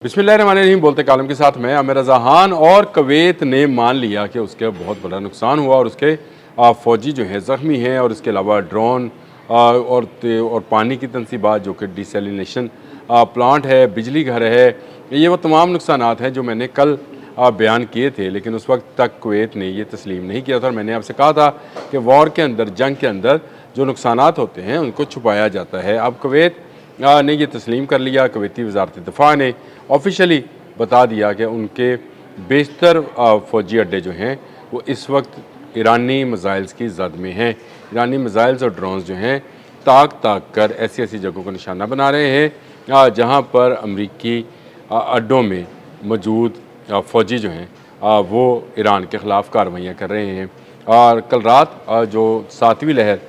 बिस्मिल्लाहिर्रहमानिर्रहीम बोलते कालम के साथ मैं आमिर रज़ाहान। और कुवैत ने मान लिया कि उसके बहुत बड़ा नुकसान हुआ और उसके फ़ौजी जो हैं ज़ख्मी हैं और इसके अलावा ड्रोन और पानी की तनसीबात जो कि डिसैलिनेशन प्लांट है, बिजली घर है, ये वो तमाम नुकसानात हैं जो मैंने कल बयान किए थे। लेकिन उस वक्त तक कुवैत ने ये तस्लीम नहीं किया था और मैंने आपसे कहा था कि वॉर के अंदर, जंग के अंदर जो नुकसानात होते हैं उनको छुपाया जाता है। अब कुवैत ने ये तस्लीम कर लिया। कुवैती वज़ारत दिफ़ा ने ऑफिशियली बता दिया कि उनके बेशतर फ़ौजी अड्डे जो हैं वो इस वक्त ईरानी मिज़ाइल्स की ज़द में हैं। ईरानी मिज़ाइल्स और ड्रोन्स जो हैं ताक ताक कर ऐसी ऐसी जगहों को निशाना बना रहे हैं जहाँ पर अमरीकी अड्डों में मौजूद फ़ौजी जो हैं वो ईरान के ख़िलाफ़ कार्रवाइयाँ कर रहे हैं। और कल रात जो 7वीं लहर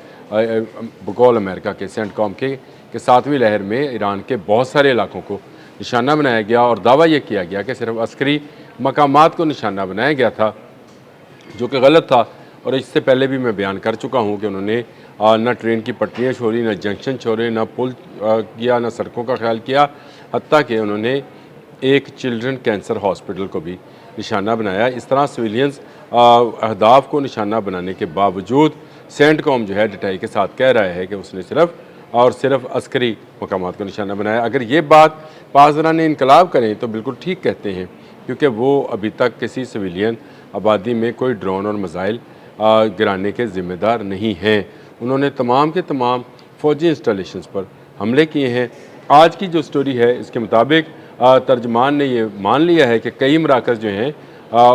बकौल अमेरिका के सेंटकॉम के 7वीं लहर में ईरान के बहुत सारे इलाकों को निशाना बनाया गया और दावा यह किया गया कि सिर्फ अस्करी मकामात को निशाना बनाया गया था, जो कि गलत था। और इससे पहले भी मैं बयान कर चुका हूँ कि उन्होंने न ट्रेन की पटरियाँ छोड़ी, न जंक्शन छोड़े, न पुल किया, न सड़कों का ख्याल किया। हत्ता कि उन्होंने एक चिल्ड्रन कैंसर हॉस्पिटल को भी निशाना बनाया। इस तरह सिविलियंस अहदाफ को निशाना बनाने के बावजूद सेंटकॉम जो है डटाई के साथ कह रहा है कि उसने सिर्फ अस्करी मकामात को निशाना बनाया। अगर ये बात पासदारान इनकलाब करें तो बिल्कुल ठीक कहते हैं, क्योंकि वो अभी तक किसी सिविलियन आबादी में कोई ड्रोन और मिसाइल गिराने के ज़िम्मेदार नहीं हैं। उन्होंने तमाम के तमाम फ़ौजी इंस्टॉलेशंस पर हमले किए हैं। आज की जो स्टोरी है इसके मुताबिक तर्जमान ने ये मान लिया है कि कई मराकज़ जो हैं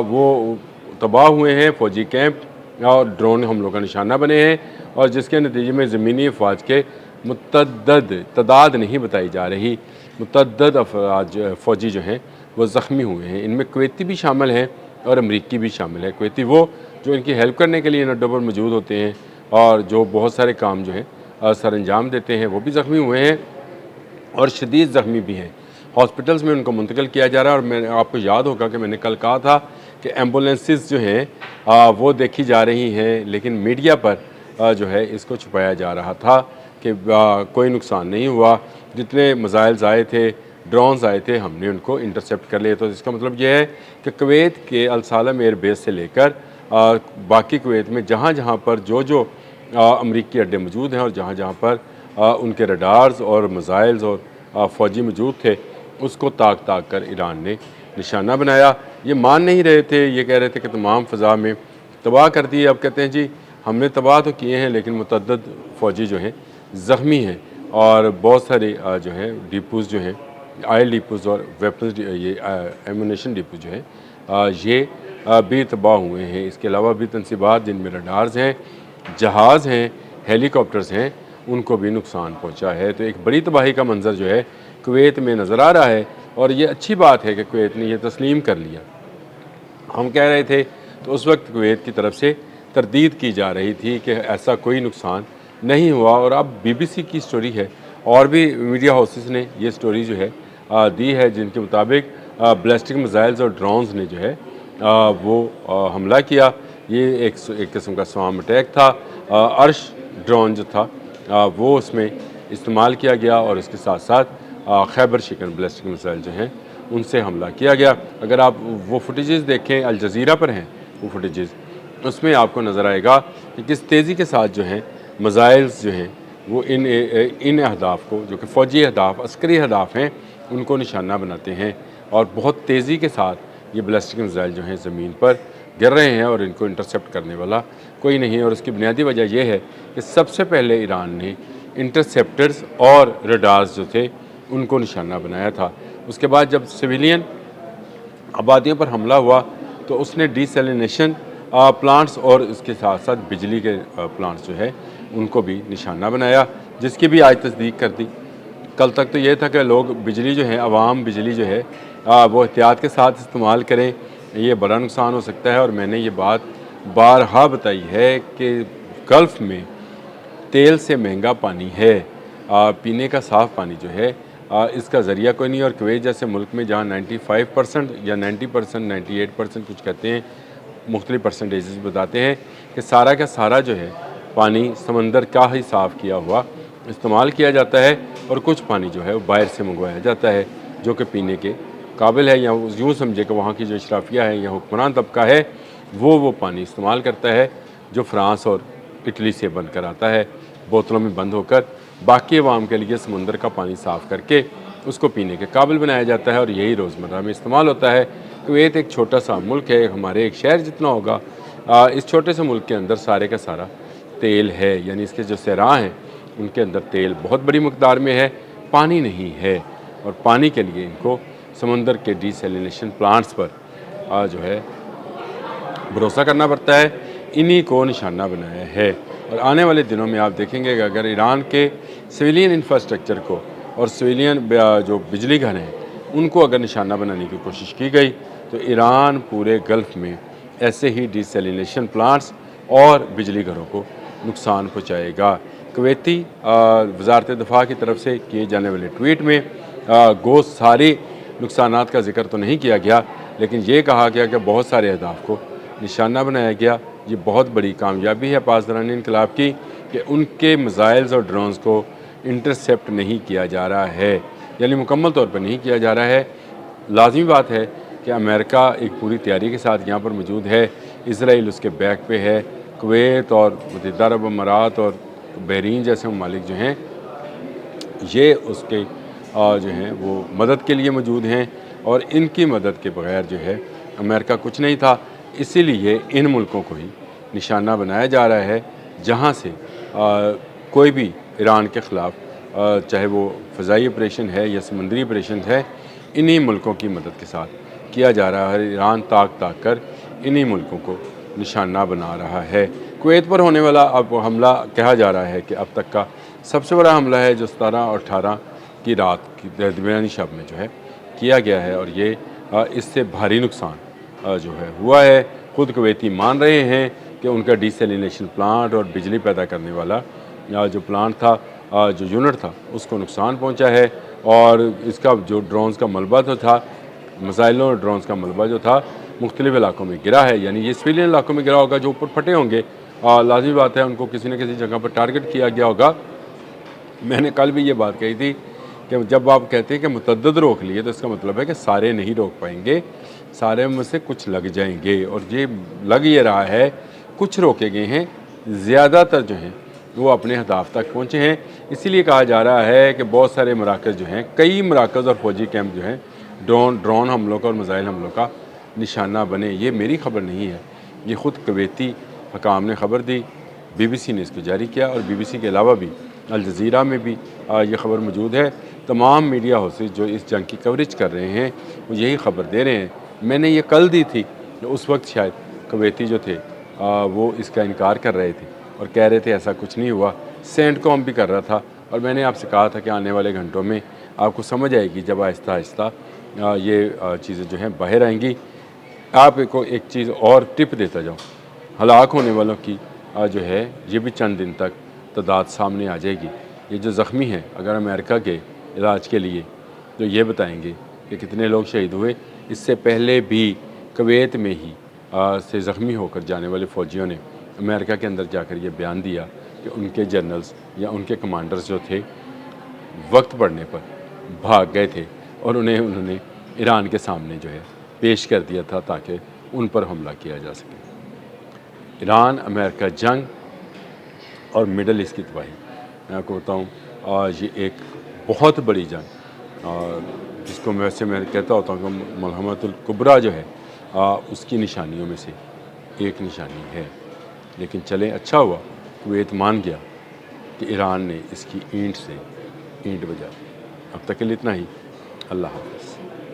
वो तबाह हुए हैं, फ़ौजी कैंप और ड्रोन हमलों का निशाना बने हैं, और जिसके नतीजे में ज़मीनी अफवाज के मुतअद्दिद तादाद नहीं बताई जा रही, मुतअद्दिद अफराज फ़ौजी जो हैं वो ज़ख्मी हुए हैं। इनमें कुवैती भी शामिल हैं और अमरीकी भी शामिल है। कुवैती वो जो इनकी हेल्प करने के लिए इन अड्डों पर मौजूद होते हैं और जो बहुत सारे काम जो हैं सर अंजाम देते हैं, वो भी ज़ख्मी हुए हैं और शदीद ज़ख्मी भी हैं। हॉस्पिटल्स में उनको मुंतकिल किया जा रहा है। और मैं आपको याद होगा कि मैंने कल कहा था कि एम्बुलेंसेस जो हैं वो देखी जा रही हैं, लेकिन मीडिया पर जो है इसको छुपाया जा रहा था कि कोई नुकसान नहीं हुआ। जितने मिसाइल्स आए थे, ड्रोन्स आए थे, हमने उनको इंटरसेप्ट कर लिया। तो इसका मतलब यह है कि कुवैत के अल सालम एयर बेस से लेकर बाकी कुवैत में जहाँ जहाँ पर जो अमरीकी अड्डे मौजूद हैं और जहाँ जहाँ पर उनके रडार्स और मिसाइल्स और फ़ौजी मौजूद थे, उसको ताक ताक कर ईरान ने निशाना बनाया। ये मान नहीं रहे थे, ये कह रहे थे कि तमाम फ़ज़ा में तबाह कर दिए। अब कहते हैं जी हमने तबाह तो किए हैं, लेकिन मुतअद्दिद फ़ौजी जो हैं ज़ख्मी हैं और बहुत सारे जो हैं डिपोज़ जो हैं, ऑयल डिपोज़ और वेपन्स ये एमुनेशन डिपो जो है ये भी तबाह हुए हैं। इसके अलावा भी तनसीबात जिनमें रडार्स हैं, जहाज़ हैं, हेलीकॉप्टर्स हैं, उनको भी नुकसान पहुँचा है। तो एक बड़ी तबाही का मंजर जो है कुवैत में नज़र आ रहा है और ये अच्छी बात है कि कुवैत ने यह तस्लीम कर लिया। हम कह रहे थे तो उस वक्त कुवैत की तरफ से तरदीद की जा रही थी कि ऐसा कोई नुकसान नहीं हुआ। और अब BBC की स्टोरी है और भी मीडिया हाउसेस ने ये स्टोरी जो है दी है, जिनके मुताबिक बैलिस्टिक मिसाइल्स और ड्रोन्स ने जो है वो हमला किया। ये एक किस्म का स्वाम अटैक था। अर्श ड्रोन जो था वो उसमें इस्तेमाल किया गया और इसके साथ साथ खैबर शिकन बैलिस्टिक मिसाइल जो हैं उनसे हमला किया गया। अगर आप वो फुटेजेस देखें, अल जज़ीरा पर हैं वो फुटेजेस, उसमें आपको नज़र आएगा कि किस तेज़ी के साथ जो हैं मिसाइल्स जो हैं वो इन अहदाफ़ को, जो कि फ़ौजी अहदाफ़, अस्करी अहदाफ़ हैं, उनको निशाना बनाते हैं और बहुत तेज़ी के साथ ये बैलिस्टिक मिसाइल जो हैं ज़मीन पर गिर रहे हैं और इनको इंटरसेप्ट करने वाला कोई नहीं है। और उसकी बुनियादी वजह यह है कि सबसे पहले ईरान ने इंटरसेप्टर्स और रडार्स जो थे उनको निशाना बनाया था। उसके बाद जब सिविलियन आबादियों पर हमला हुआ तो उसने डिसैलिनेशन प्लांट्स और इसके साथ साथ बिजली के प्लांट्स जो है उनको भी निशाना बनाया, जिसकी भी आज तस्दीक कर दी। कल तक तो ये था कि लोग बिजली जो है, आवाम बिजली जो है वो एहतियात के साथ इस्तेमाल करें, ये बड़ा नुकसान हो सकता है। और मैंने ये बात बारहा बताई है कि गल्फ़ में तेल से महंगा पानी है, पीने का साफ़ पानी जो है इसका ज़रिया कोई नहीं। और कुवैत जैसे मुल्क में जहाँ 95% या 90%, 98% कुछ कहते हैं, मुख्तलिफ परसेंटेज बताते हैं कि सारा का सारा जो है पानी समंदर का ही साफ़ किया हुआ इस्तेमाल किया जाता है और कुछ पानी जो है वो बाहर से मंगवाया जाता है जो कि पीने के काबिल है, या यूँ समझे कि वहाँ की जो अशराफिया है या हुक्मरान तबका है वो पानी इस्तेमाल करता है जो फ़्रांस और इटली से बन कर आता है, बोतलों में बंद होकर बाकी अवाम के लिए समुंदर का पानी साफ़ करके उसको पीने के काबिल बनाया जाता है और यही रोज़मर्रा में इस्तेमाल होता है। कुवैत एक छोटा सा मुल्क है, हमारे एक शहर जितना होगा। इस छोटे से मुल्क के अंदर सारे का सारा तेल है, यानी इसके जो सहरा हैं उनके अंदर तेल बहुत बड़ी मकदार में है, पानी नहीं है। और पानी के लिए इनको समंदर के डिसैलिनेशन प्लांट्स पर जो है भरोसा करना पड़ता है। इन्हीं को निशाना बनाया है। और आने वाले दिनों में आप देखेंगे कि अगर ईरान के सिविलियन इंफ्रास्ट्रक्चर को और सिविलियन जो बिजली घर हैं उनको अगर निशाना बनाने की कोशिश की गई तो ईरान पूरे गल्फ़ में ऐसे ही डिसैलिनेशन प्लांट्स और बिजली घरों को नुकसान पहुँचाएगा। कुवैती वज़ारत दिफ़ा की तरफ से किए जाने वाले ट्वीट में गो सारे नुकसानात का ज़िक्र तो नहीं किया गया, लेकिन ये कहा गया कि बहुत सारे अहदाफ को निशाना बनाया गया। ये बहुत बड़ी कामयाबी है पासदारान इनकलाब की कि उनके मिसाइल्स और ड्रोन्स को इंटरसेप्ट नहीं किया जा रहा है, यानी मुकम्मल तौर पर नहीं किया जा रहा है। लाज़मी बात है कि अमेरिका एक पूरी तैयारी के साथ यहाँ पर मौजूद है, इसराइल उसके बैक पे है, कुवैत और मुत्तहिदा अरब अमारात और बहरीन जैसे ममालिक जो हैं ये उसके जो हैं वो मदद के लिए मौजूद हैं और इनकी मदद के बगैर जो है अमेरिका कुछ नहीं था। इसीलिए इन मुल्कों को ही निशाना बनाया जा रहा है जहाँ से कोई भी ईरान के ख़िलाफ़ चाहे वो फ़ज़ाई ऑपरेशन है या समुद्री ऑपरेशन है, इन्हीं मुल्कों की मदद के साथ किया जा रहा है। ईरान ताक कर इन्हीं मुल्कों को निशाना बना रहा है। कुवैत पर होने वाला अब हमला कहा जा रहा है कि अब तक का सबसे बड़ा हमला है जो 17 और 18 की रात की दरमियानी शब में जो है किया गया है और ये इससे भारी नुकसान जो है हुआ है। खुद कुवैती मान रहे हैं कि उनका डिसैलिनेशन प्लांट और बिजली पैदा करने वाला जो प्लांट था, जो यूनिट था, उसको नुकसान पहुंचा है और इसका जो ड्रोन्स का मलबा तो था, मिसाइलों और ड्रोन्स का मलबा जो था मुख्तलिफ़ इलाकों में गिरा है, यानी ये सिविलियन इलाकों में गिरा होगा जो ऊपर फटे होंगे। लाज़मी बात है उनको किसी न किसी जगह पर टारगेट किया गया होगा। मैंने कल भी ये बात कही थी कि जब आप कहते हैं कि मुतअद्दिद रोक लिए तो इसका मतलब है कि सारे नहीं रोक पाएंगे, सारे में से कुछ लग जाएंगे और ये लग ये रहा है, कुछ रोके गए हैं, ज़्यादातर जो हैं वो अपने अहदाफ तक पहुँचे हैं। इसीलिए कहा जा रहा है कि बहुत सारे मराकज़ जो हैं, कई मराकज़ और फौजी कैंप जो हैं ड्रोन हमलों का और मिसाइल हमलों का निशाना बने। ये मेरी खबर नहीं है, ये ख़ुद कुवैती हकाम ने खबर दी, BBC ने इसको जारी किया और BBC के अलावा भी अल जज़ीरा में भी ये खबर मौजूद है। तमाम मीडिया हाउसेस जो इस जंग की कवरेज कर रहे हैं वो यही खबर दे रहे हैं। मैंने ये कल दी थी, उस वक्त शायद कुवैती जो थे वो इसका इनकार कर रहे थे और कह रहे थे ऐसा कुछ नहीं हुआ। सेंट कॉम भी कर रहा था और मैंने आपसे कहा था कि आने वाले घंटों में आपको समझ आएगी जब आहिस्ता आहिस्ता ये चीज़ें जो हैं बाहर आएंगी। आपको एक चीज़ और टिप देता जाऊँ, हलाक होने वालों की जो है ये भी चंद दिन तक तादाद सामने आ जाएगी। ये जो ज़ख्मी हैं अगर अमेरिका के इलाज के लिए तो ये बताएंगे कि कितने लोग शहीद हुए। इससे पहले भी कुवैत में ही से ज़ख्मी होकर जाने वाले फ़ौजियों ने अमेरिका के अंदर जाकर ये बयान दिया कि उनके जनरल्स या उनके कमांडर्स जो थे वक्त पड़ने पर भाग गए थे और उन्होंने ईरान के सामने जो है पेश कर दिया था ताकि उन पर हमला किया जा सके। ईरान अमेरिका जंग और मिडल ईस्ट की तबाही, मैं आपको बताऊँ ये एक बहुत बड़ी जंग जिसको मैं कहता होता हूँ कि मलहमतुल कुबरा जो है उसकी निशानियों में से एक निशानी है। लेकिन चलें, अच्छा हुआ कुवैत मान गया कि ईरान ने इसकी ईंट से ईंट बजा दी। अब तक के लिए इतना ही। अल्लाह हाफ़िज़।